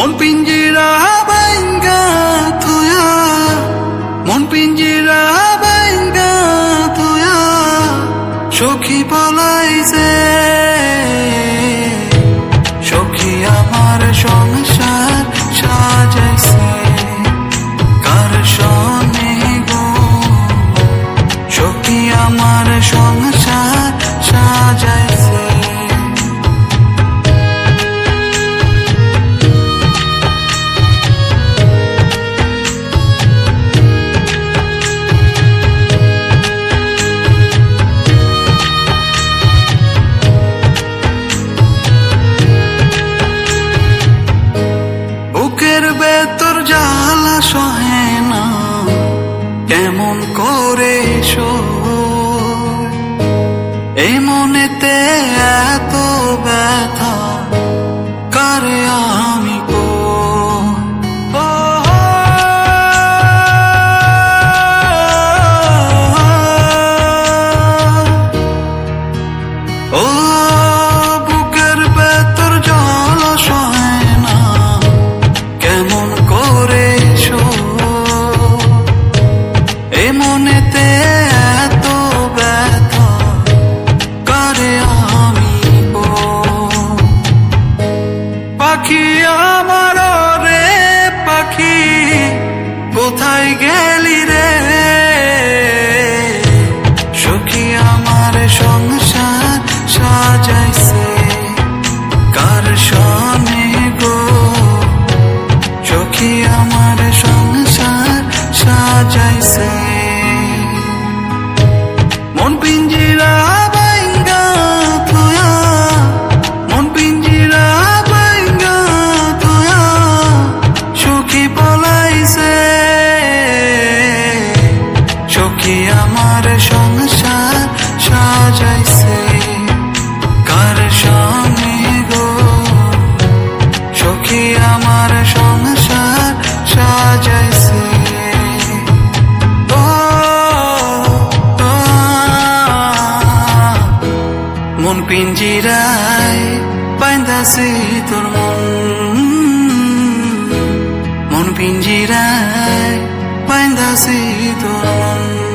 মন পিঞ্জিরা বাইঙ্গা তুয়া, মন পিঞ্জিরা বাইঙ্গা তুয়া, সখী পলাইছে। সখী আমার সংসার সাজাইছে কার সনে গো, সখী আমার সংসার সাজাইছে। বুকের ভেতর জ্বালা সহে না, কেমন করে সই, এই মনেতে এত ব্যথা কারে আমি ও বুকের ভেতর জ্বালা সহে না, কেমন করে এ মনেতে এত ব্যথা কারে আমি পাখি আমার রে পাখি কোথায় গেলি রে, সখী আমার সংসার সাজাইছে কার সনে গো, সখী আমার সংসার সাজাইছে। মন পিঞ্জিরা বাইঙ্গা তুয়া, মন পিঞ্জিরা বাইঙ্গা তুয়া, সখী পলাইছে। সখী আমার সংসার সাজাইছে কার সনে গো, সখী আমার সংসার সাজাইছে। মন পিঞ্জিরায় বাইন্দাছি তোর মন, মন পিঞ্জিরায় বাইন্দাছি তোর মন।